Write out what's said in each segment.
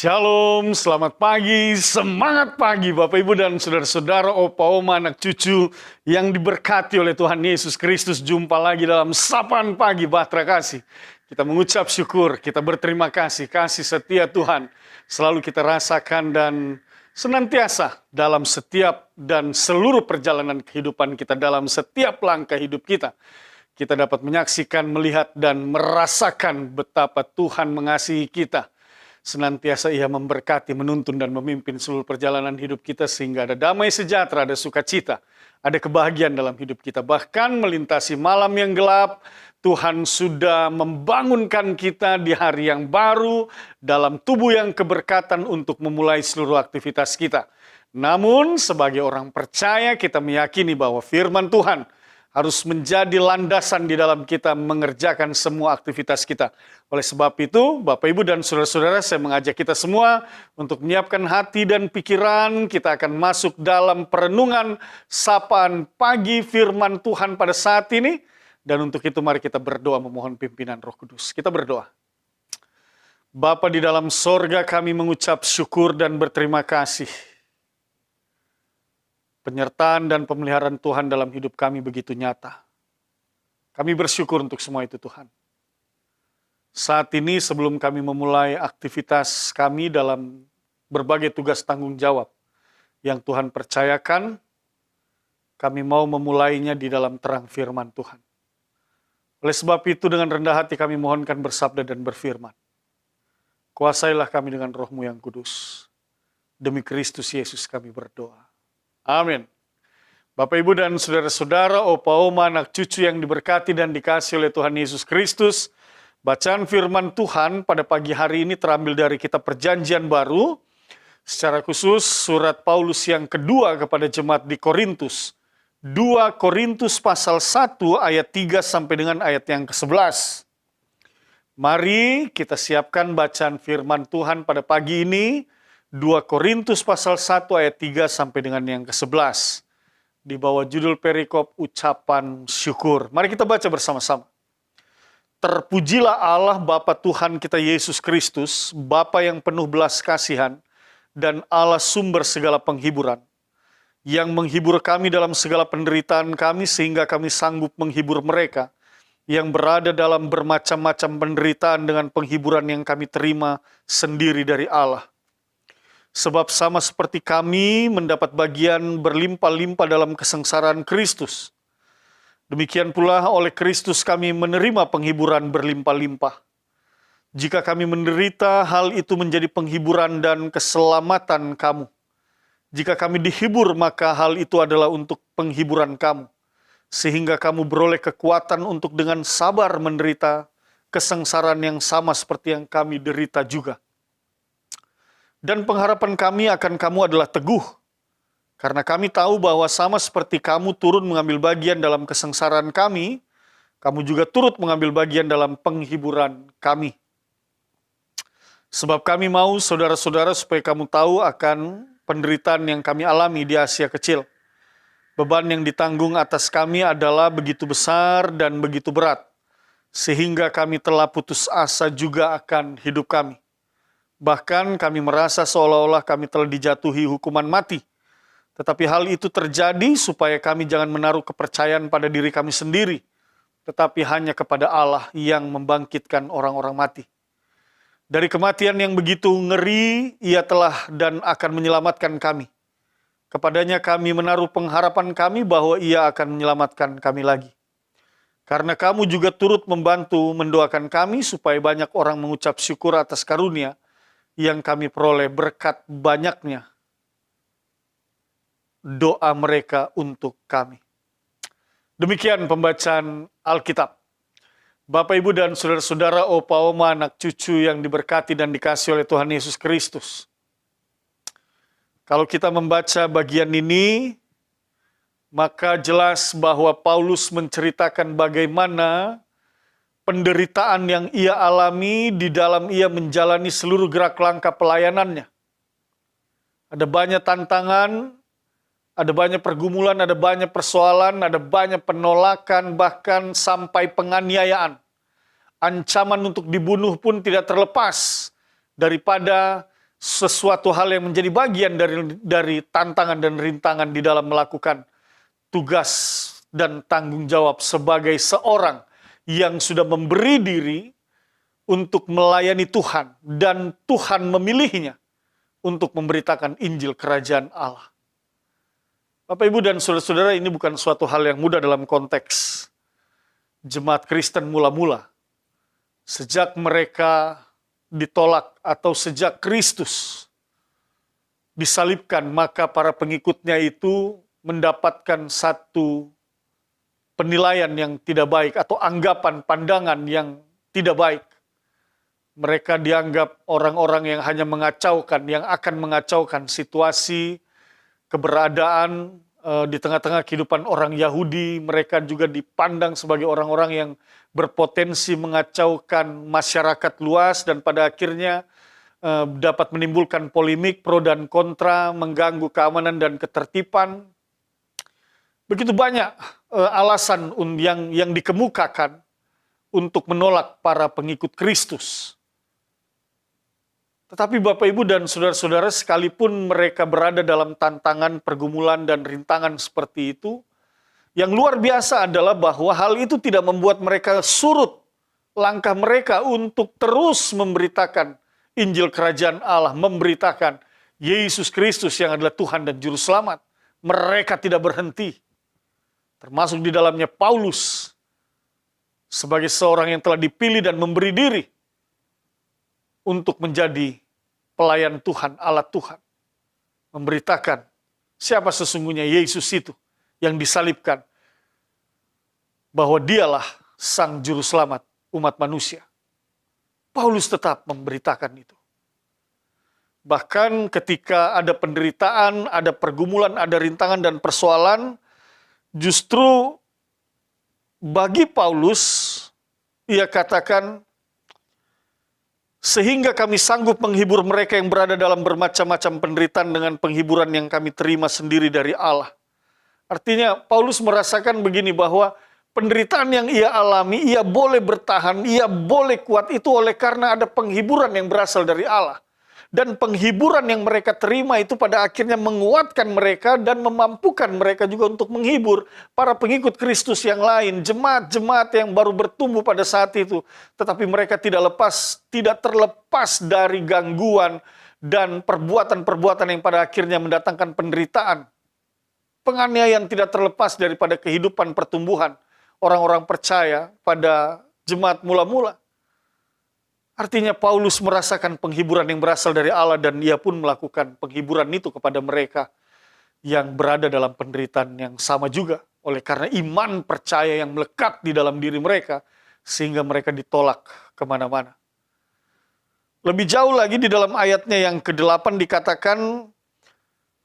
Shalom, selamat pagi, semangat pagi Bapak Ibu dan Saudara-saudara, Opa Oma, anak cucu yang diberkati oleh Tuhan Yesus Kristus. Jumpa lagi dalam Sapaan Pagi Bahtera Kasih. Kita mengucap syukur, kita berterima kasih, kasih setia Tuhan selalu kita rasakan dan senantiasa dalam setiap dan seluruh perjalanan kehidupan kita, dalam setiap langkah hidup kita. Kita dapat menyaksikan, melihat, dan merasakan betapa Tuhan mengasihi kita. Senantiasa Ia memberkati, menuntun, dan memimpin seluruh perjalanan hidup kita sehingga ada damai sejahtera, ada sukacita, ada kebahagiaan dalam hidup kita. Bahkan melintasi malam yang gelap, Tuhan sudah membangunkan kita di hari yang baru dalam tubuh yang keberkatan untuk memulai seluruh aktivitas kita. Namun sebagai orang percaya kita meyakini bahwa firman Tuhan harus menjadi landasan di dalam kita mengerjakan semua aktivitas kita. Oleh sebab itu, Bapak Ibu dan Saudara-saudara, saya mengajak kita semua untuk menyiapkan hati dan pikiran. Kita akan masuk dalam perenungan sapaan pagi firman Tuhan pada saat ini. Dan untuk itu mari kita berdoa memohon pimpinan Roh Kudus. Kita berdoa. Bapa di dalam sorga, kami mengucap syukur dan berterima kasih. Penyertaan dan pemeliharaan Tuhan dalam hidup kami begitu nyata. Kami bersyukur untuk semua itu Tuhan. Saat ini sebelum kami memulai aktivitas kami dalam berbagai tugas tanggung jawab yang Tuhan percayakan, kami mau memulainya di dalam terang firman Tuhan. Oleh sebab itu dengan rendah hati kami mohonkan bersabda dan berfirman. Kuasailah kami dengan Roh-Mu yang kudus. Demi Kristus Yesus kami berdoa. Amin. Bapak Ibu dan Saudara-saudara, Opa Oma, anak cucu yang diberkati dan dikasihi oleh Tuhan Yesus Kristus. Bacaan firman Tuhan pada pagi hari ini terambil dari kitab Perjanjian Baru. Secara khusus surat Paulus yang kedua kepada jemaat di Korintus. 2 Korintus pasal 1 ayat 3 sampai dengan ayat yang ke-11. Mari kita siapkan bacaan firman Tuhan pada pagi ini. 2 Korintus pasal 1 ayat 3 sampai dengan yang ke-11. Di bawah judul perikop ucapan syukur. Mari kita baca bersama-sama. Terpujilah Allah Bapa Tuhan kita Yesus Kristus, Bapa yang penuh belas kasihan, dan Allah sumber segala penghiburan, yang menghibur kami dalam segala penderitaan kami sehingga kami sanggup menghibur mereka, yang berada dalam bermacam-macam penderitaan dengan penghiburan yang kami terima sendiri dari Allah. Sebab sama seperti kami mendapat bagian berlimpah-limpah dalam kesengsaraan Kristus, demikian pula oleh Kristus kami menerima penghiburan berlimpah-limpah. Jika kami menderita, hal itu menjadi penghiburan dan keselamatan kamu. Jika kami dihibur, maka hal itu adalah untuk penghiburan kamu, sehingga kamu beroleh kekuatan untuk dengan sabar menderita kesengsaraan yang sama seperti yang kami derita juga. Dan pengharapan kami akan kamu adalah teguh, karena kami tahu bahwa sama seperti kamu turun mengambil bagian dalam kesengsaraan kami, kamu juga turut mengambil bagian dalam penghiburan kami. Sebab kami mau saudara-saudara supaya kamu tahu akan penderitaan yang kami alami di Asia Kecil. Beban yang ditanggung atas kami adalah begitu besar dan begitu berat, sehingga kami telah putus asa juga akan hidup kami. Bahkan kami merasa seolah-olah kami telah dijatuhi hukuman mati. Tetapi hal itu terjadi supaya kami jangan menaruh kepercayaan pada diri kami sendiri, tetapi hanya kepada Allah yang membangkitkan orang-orang mati. Dari kematian yang begitu ngeri, Ia telah dan akan menyelamatkan kami. Kepadanya kami menaruh pengharapan kami bahwa Ia akan menyelamatkan kami lagi. Karena kamu juga turut membantu mendoakan kami supaya banyak orang mengucap syukur atas karunia yang kami peroleh berkat banyaknya doa mereka untuk kami. Demikian pembacaan Alkitab. Bapak, Ibu, dan Saudara-saudara, Opa, Oma, anak cucu yang diberkati dan dikasihi oleh Tuhan Yesus Kristus. Kalau kita membaca bagian ini, maka jelas bahwa Paulus menceritakan bagaimana penderitaan yang ia alami di dalam ia menjalani seluruh gerak langkah pelayanannya. Ada banyak tantangan, ada banyak pergumulan, ada banyak persoalan, ada banyak penolakan, bahkan sampai penganiayaan. Ancaman untuk dibunuh pun tidak terlepas daripada sesuatu hal yang menjadi bagian dari tantangan dan rintangan di dalam melakukan tugas dan tanggung jawab sebagai seorang yang sudah memberi diri untuk melayani Tuhan dan Tuhan memilihnya untuk memberitakan Injil Kerajaan Allah. Bapak, Ibu, dan saudara-saudara, ini bukan suatu hal yang mudah dalam konteks jemaat Kristen mula-mula. Sejak mereka ditolak atau sejak Kristus disalibkan, maka para pengikutnya itu mendapatkan satu penilaian yang tidak baik atau anggapan pandangan yang tidak baik. Mereka dianggap orang-orang yang hanya mengacaukan, yang akan mengacaukan situasi, keberadaan di tengah-tengah kehidupan orang Yahudi. Mereka juga dipandang sebagai orang-orang yang berpotensi mengacaukan masyarakat luas dan pada akhirnya dapat menimbulkan polemik pro dan kontra, mengganggu keamanan dan ketertiban. Begitu banyak alasan yang dikemukakan untuk menolak para pengikut Kristus. Tetapi Bapak, Ibu, dan saudara-saudara, sekalipun mereka berada dalam tantangan, pergumulan, dan rintangan seperti itu, yang luar biasa adalah bahwa hal itu tidak membuat mereka surut langkah mereka untuk terus memberitakan Injil Kerajaan Allah, memberitakan Yesus Kristus yang adalah Tuhan dan Juru Selamat. Mereka tidak berhenti. Termasuk di dalamnya Paulus, sebagai seorang yang telah dipilih dan memberi diri untuk menjadi pelayan Tuhan, alat Tuhan. Memberitakan siapa sesungguhnya Yesus itu yang disalibkan. Bahwa dialah Sang Juru Selamat umat manusia. Paulus tetap memberitakan itu. Bahkan ketika ada penderitaan, ada pergumulan, ada rintangan dan persoalan, justru bagi Paulus, ia katakan, sehingga kami sanggup menghibur mereka yang berada dalam bermacam-macam penderitaan dengan penghiburan yang kami terima sendiri dari Allah. Artinya Paulus merasakan begini, bahwa penderitaan yang ia alami, ia boleh bertahan, ia boleh kuat itu oleh karena ada penghiburan yang berasal dari Allah. Dan penghiburan yang mereka terima itu pada akhirnya menguatkan mereka dan memampukan mereka juga untuk menghibur para pengikut Kristus yang lain, jemaat-jemaat yang baru bertumbuh pada saat itu. Tetapi mereka tidak terlepas dari gangguan dan perbuatan-perbuatan yang pada akhirnya mendatangkan penderitaan. Penganiayaan tidak terlepas daripada kehidupan pertumbuhan orang-orang percaya pada jemaat mula-mula. Artinya Paulus merasakan penghiburan yang berasal dari Allah dan ia pun melakukan penghiburan itu kepada mereka yang berada dalam penderitaan yang sama juga. Oleh karena iman percaya yang melekat di dalam diri mereka sehingga mereka ditolak kemana-mana. Lebih jauh lagi di dalam ayatnya yang ke-8 dikatakan,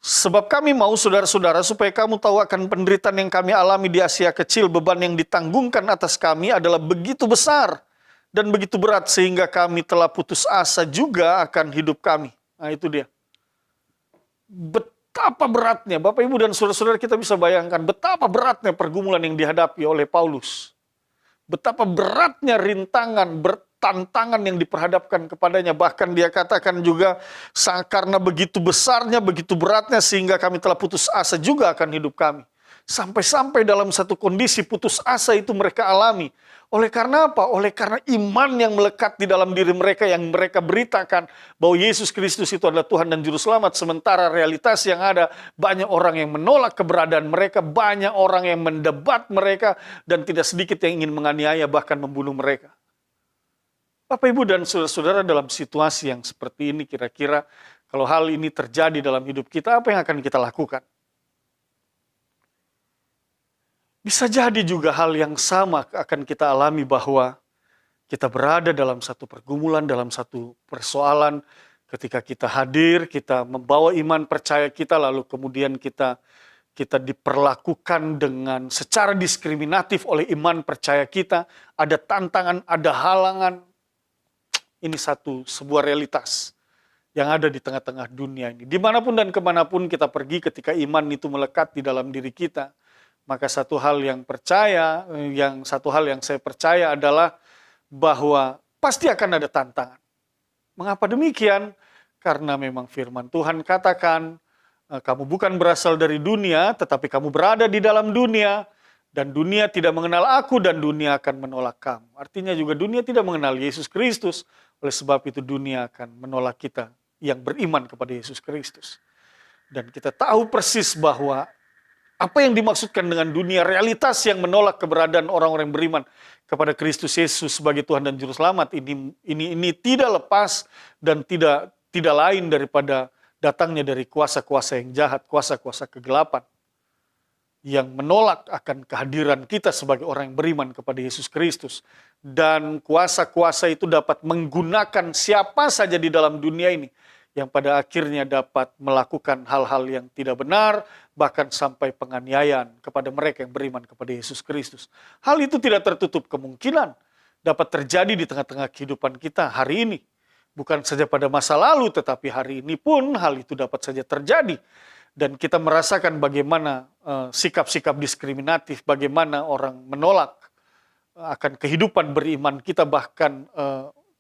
sebab kami mau saudara-saudara supaya kamu tahu akan penderitaan yang kami alami di Asia Kecil, beban yang ditanggungkan atas kami adalah begitu besar dan begitu berat sehingga kami telah putus asa juga akan hidup kami. Nah itu dia. Betapa beratnya, Bapak, Ibu, dan saudara-saudara, kita bisa bayangkan betapa beratnya pergumulan yang dihadapi oleh Paulus. Betapa beratnya rintangan, tantangan yang diperhadapkan kepadanya. Bahkan dia katakan juga, karena begitu besarnya, begitu beratnya sehingga kami telah putus asa juga akan hidup kami. Sampai-sampai dalam satu kondisi putus asa itu mereka alami. Oleh karena apa? Oleh karena iman yang melekat di dalam diri mereka, yang mereka beritakan bahwa Yesus Kristus itu adalah Tuhan dan Juru Selamat. Sementara realitas yang ada, banyak orang yang menolak keberadaan mereka, banyak orang yang mendebat mereka, dan tidak sedikit yang ingin menganiaya bahkan membunuh mereka. Bapak, Ibu, dan saudara-saudara, dalam situasi yang seperti ini, kira-kira kalau hal ini terjadi dalam hidup kita, apa yang akan kita lakukan? Bisa jadi juga hal yang sama akan kita alami, bahwa kita berada dalam satu pergumulan, dalam satu persoalan, ketika kita hadir, kita membawa iman percaya kita, lalu kemudian kita diperlakukan dengan secara diskriminatif oleh iman percaya kita, ada tantangan, ada halangan. Ini sebuah realitas yang ada di tengah-tengah dunia ini. Dimanapun dan kemanapun kita pergi, ketika iman itu melekat di dalam diri kita, maka satu hal yang saya percaya adalah bahwa pasti akan ada tantangan. Mengapa demikian? Karena memang firman Tuhan katakan, kamu bukan berasal dari dunia, tetapi kamu berada di dalam dunia, dan dunia tidak mengenal aku, dan dunia akan menolak kamu. Artinya juga dunia tidak mengenal Yesus Kristus, oleh sebab itu dunia akan menolak kita yang beriman kepada Yesus Kristus. Dan kita tahu persis bahwa apa yang dimaksudkan dengan dunia, realitas yang menolak keberadaan orang-orang yang beriman kepada Kristus Yesus sebagai Tuhan dan Juru Selamat, ini tidak lepas dan tidak lain daripada datangnya dari kuasa-kuasa yang jahat, kuasa-kuasa kegelapan yang menolak akan kehadiran kita sebagai orang yang beriman kepada Yesus Kristus. Dan kuasa-kuasa itu dapat menggunakan siapa saja di dalam dunia ini yang pada akhirnya dapat melakukan hal-hal yang tidak benar, bahkan sampai penganiayaan kepada mereka yang beriman kepada Yesus Kristus. Hal itu tidak tertutup kemungkinan dapat terjadi di tengah-tengah kehidupan kita hari ini. Bukan saja pada masa lalu, tetapi hari ini pun hal itu dapat saja terjadi. Dan kita merasakan bagaimana sikap-sikap diskriminatif, bagaimana orang menolak akan kehidupan beriman kita, bahkan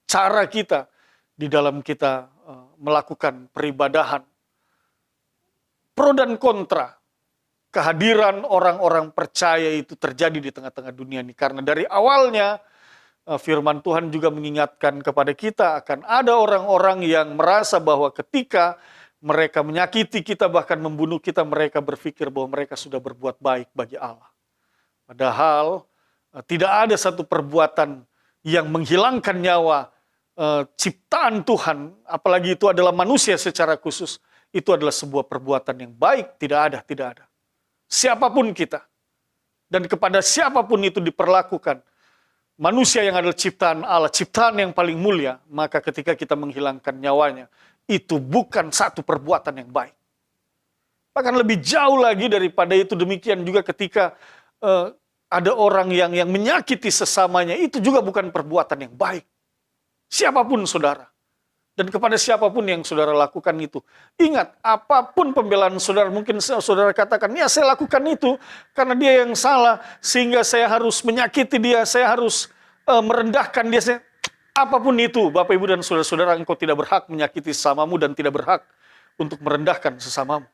cara kita di dalam kita melakukan peribadahan. Pro dan kontra kehadiran orang-orang percaya itu terjadi di tengah-tengah dunia ini. Karena dari awalnya firman Tuhan juga mengingatkan kepada kita akan ada orang-orang yang merasa bahwa ketika mereka menyakiti kita, bahkan membunuh kita, mereka berpikir bahwa mereka sudah berbuat baik bagi Allah. Padahal tidak ada satu perbuatan yang menghilangkan nyawa ciptaan Tuhan, apalagi itu adalah manusia secara khusus, itu adalah sebuah perbuatan yang baik. Tidak ada. Siapapun kita, dan kepada siapapun itu diperlakukan, manusia yang adalah ciptaan Allah, ciptaan yang paling mulia, maka ketika kita menghilangkan nyawanya, itu bukan satu perbuatan yang baik. Bahkan lebih jauh lagi daripada itu, demikian juga ketika ada orang yang menyakiti sesamanya, itu juga bukan perbuatan yang baik. Siapapun saudara, dan kepada siapapun yang saudara lakukan itu, ingat, apapun pembelaan saudara, mungkin saudara katakan, ya saya lakukan itu karena dia yang salah, sehingga saya harus menyakiti dia, saya harus merendahkan dia. Apapun itu, Bapak Ibu dan saudara-saudara, engkau tidak berhak menyakiti sesamamu dan tidak berhak untuk merendahkan sesamamu.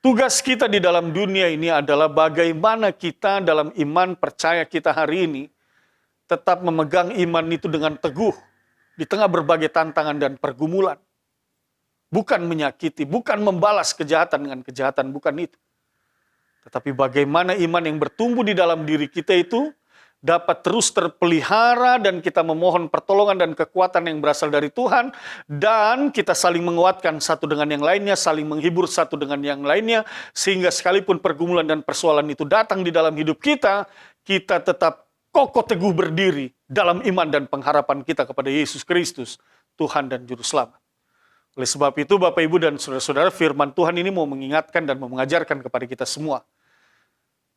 Tugas kita di dalam dunia ini adalah bagaimana kita dalam iman percaya kita hari ini tetap memegang iman itu dengan teguh di tengah berbagai tantangan dan pergumulan. Bukan menyakiti, bukan membalas kejahatan dengan kejahatan, bukan itu. Tetapi bagaimana iman yang bertumbuh di dalam diri kita itu dapat terus terpelihara, dan kita memohon pertolongan dan kekuatan yang berasal dari Tuhan, dan kita saling menguatkan satu dengan yang lainnya, saling menghibur satu dengan yang lainnya, sehingga sekalipun pergumulan dan persoalan itu datang di dalam hidup kita, kita tetap kokoh teguh berdiri dalam iman dan pengharapan kita kepada Yesus Kristus, Tuhan dan Juru Selamat. Oleh sebab itu, Bapak, Ibu, dan saudara-saudara, firman Tuhan ini mau mengingatkan dan mau mengajarkan kepada kita semua.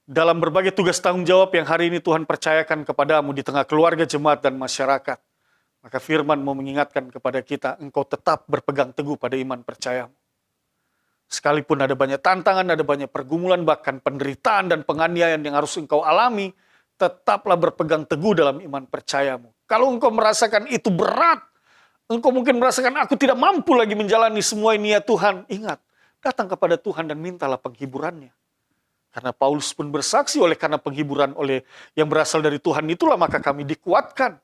Dalam berbagai tugas tanggung jawab yang hari ini Tuhan percayakan kepadamu di tengah keluarga, jemaat, dan masyarakat, maka firman mau mengingatkan kepada kita, engkau tetap berpegang teguh pada iman percayamu. Sekalipun ada banyak tantangan, ada banyak pergumulan, bahkan penderitaan dan penganiayaan yang harus engkau alami, tetaplah berpegang teguh dalam iman percayamu. Kalau engkau merasakan itu berat, engkau mungkin merasakan aku tidak mampu lagi menjalani semua ini ya Tuhan. Ingat, datang kepada Tuhan dan mintalah penghiburannya. Karena Paulus pun bersaksi, oleh karena penghiburan oleh yang berasal dari Tuhan itulah maka kami dikuatkan.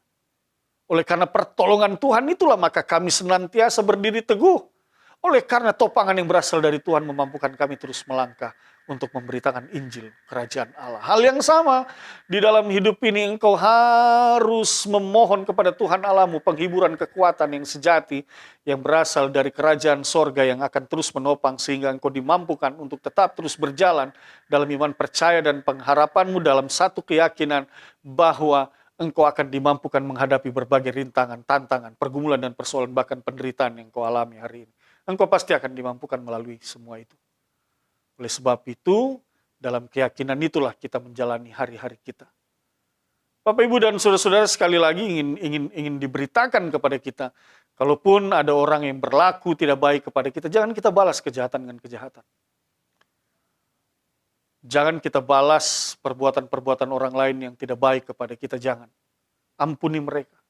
Oleh karena pertolongan Tuhan itulah maka kami senantiasa berdiri teguh. Oleh karena topangan yang berasal dari Tuhan memampukan kami terus melangkah untuk memberitakan Injil Kerajaan Allah. Hal yang sama di dalam hidup ini, engkau harus memohon kepada Tuhan Allahmu penghiburan kekuatan yang sejati yang berasal dari Kerajaan Sorga yang akan terus menopang sehingga engkau dimampukan untuk tetap terus berjalan dalam iman percaya dan pengharapanmu dalam satu keyakinan bahwa engkau akan dimampukan menghadapi berbagai rintangan, tantangan, pergumulan dan persoalan, bahkan penderitaan yang engkau alami hari ini. Engkau pasti akan dimampukan melalui semua itu. Oleh sebab itu, dalam keyakinan itulah kita menjalani hari-hari kita. Bapak, Ibu, dan saudara-saudara, sekali lagi ingin diberitakan kepada kita, kalaupun ada orang yang berlaku tidak baik kepada kita, jangan kita balas kejahatan dengan kejahatan. Jangan kita balas perbuatan-perbuatan orang lain yang tidak baik kepada kita, jangan. Ampuni mereka.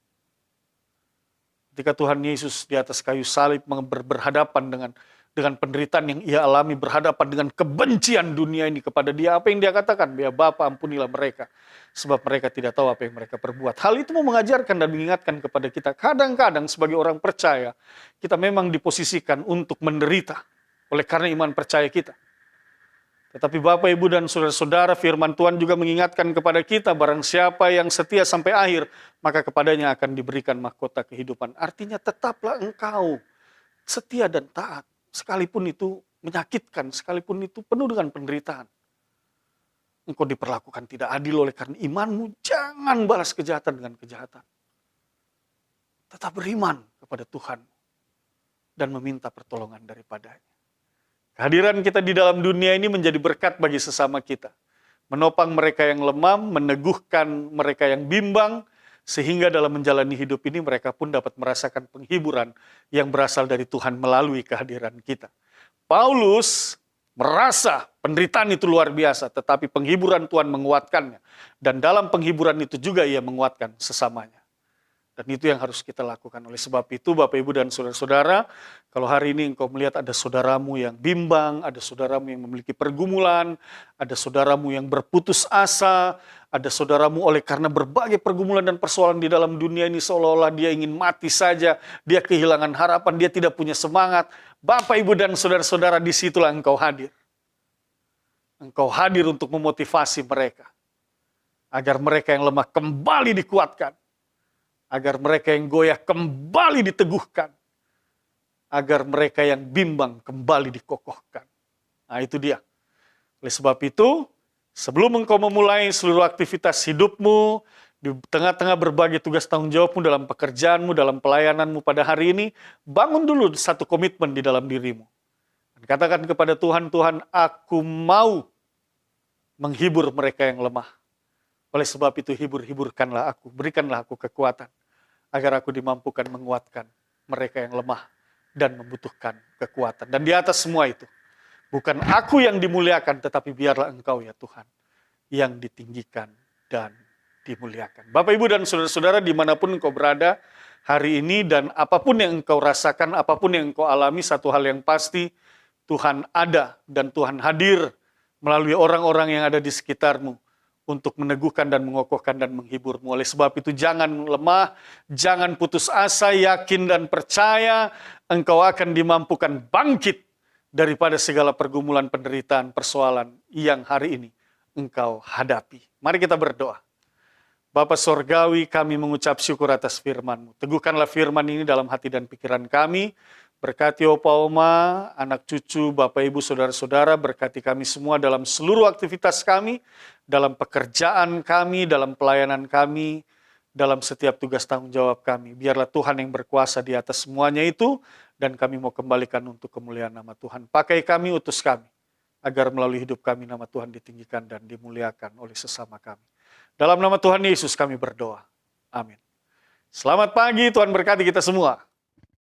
Ketika Tuhan Yesus di atas kayu salib berhadapan dengan penderitaan yang ia alami, berhadapan dengan kebencian dunia ini kepada dia, apa yang dia katakan? Ya Bapa, ampunilah mereka, sebab mereka tidak tahu apa yang mereka perbuat. Hal itu mau mengajarkan dan mengingatkan kepada kita, kadang-kadang sebagai orang percaya, kita memang diposisikan untuk menderita oleh karena iman percaya kita. Tetapi Bapak, Ibu, dan saudara-saudara, firman Tuhan juga mengingatkan kepada kita, barang siapa yang setia sampai akhir, maka kepadanya akan diberikan mahkota kehidupan. Artinya tetaplah engkau setia dan taat, sekalipun itu menyakitkan, sekalipun itu penuh dengan penderitaan. Engkau diperlakukan tidak adil oleh karena imanmu, jangan balas kejahatan dengan kejahatan. Tetap beriman kepada Tuhan dan meminta pertolongan daripadanya. Kehadiran kita di dalam dunia ini menjadi berkat bagi sesama kita. Menopang mereka yang lemah, meneguhkan mereka yang bimbang, sehingga dalam menjalani hidup ini mereka pun dapat merasakan penghiburan yang berasal dari Tuhan melalui kehadiran kita. Paulus merasa penderitaan itu luar biasa, tetapi penghiburan Tuhan menguatkannya. Dan dalam penghiburan itu juga ia menguatkan sesamanya. Dan itu yang harus kita lakukan. Oleh sebab itu, Bapak, Ibu, dan saudara-saudara, kalau hari ini engkau melihat ada saudaramu yang bimbang, ada saudaramu yang memiliki pergumulan, ada saudaramu yang berputus asa, ada saudaramu oleh karena berbagai pergumulan dan persoalan di dalam dunia ini seolah-olah dia ingin mati saja, dia kehilangan harapan, dia tidak punya semangat. Bapak, Ibu, dan saudara-saudara, disitulah engkau hadir. Engkau hadir untuk memotivasi mereka, agar mereka yang lemah kembali dikuatkan, agar mereka yang goyah kembali diteguhkan, agar mereka yang bimbang kembali dikokohkan. Nah, itu dia. Oleh sebab itu, sebelum engkau memulai seluruh aktivitas hidupmu, di tengah-tengah berbagai tugas tanggung jawabmu dalam pekerjaanmu, dalam pelayananmu pada hari ini, bangun dulu satu komitmen di dalam dirimu. Dan katakan kepada Tuhan, Tuhan, aku mau menghibur mereka yang lemah. Oleh sebab itu, hiburkanlah aku, berikanlah aku kekuatan, agar aku dimampukan menguatkan mereka yang lemah dan membutuhkan kekuatan. Dan di atas semua itu, bukan aku yang dimuliakan, tetapi biarlah Engkau ya Tuhan, yang ditinggikan dan dimuliakan. Bapak, Ibu, dan saudara-saudara, dimanapun engkau berada hari ini, dan apapun yang engkau rasakan, apapun yang engkau alami, satu hal yang pasti, Tuhan ada dan Tuhan hadir melalui orang-orang yang ada di sekitarmu, untuk meneguhkan dan mengokohkan dan menghiburmu. Oleh sebab itu jangan lemah, jangan putus asa, yakin dan percaya engkau akan dimampukan bangkit daripada segala pergumulan, penderitaan, persoalan yang hari ini engkau hadapi. Mari kita berdoa. Bapa Sorgawi, kami mengucap syukur atas firman-Mu. Teguhkanlah firman ini dalam hati dan pikiran kami. Berkati Opa Oma, anak cucu, Bapak Ibu, saudara-saudara, berkati kami semua dalam seluruh aktivitas kami, dalam pekerjaan kami, dalam pelayanan kami, dalam setiap tugas tanggung jawab kami. Biarlah Tuhan yang berkuasa di atas semuanya itu, dan kami mau kembalikan untuk kemuliaan nama Tuhan. Pakai kami, utus kami, agar melalui hidup kami nama Tuhan ditinggikan dan dimuliakan oleh sesama kami. Dalam nama Tuhan Yesus kami berdoa. Amin. Selamat pagi, Tuhan berkati kita semua.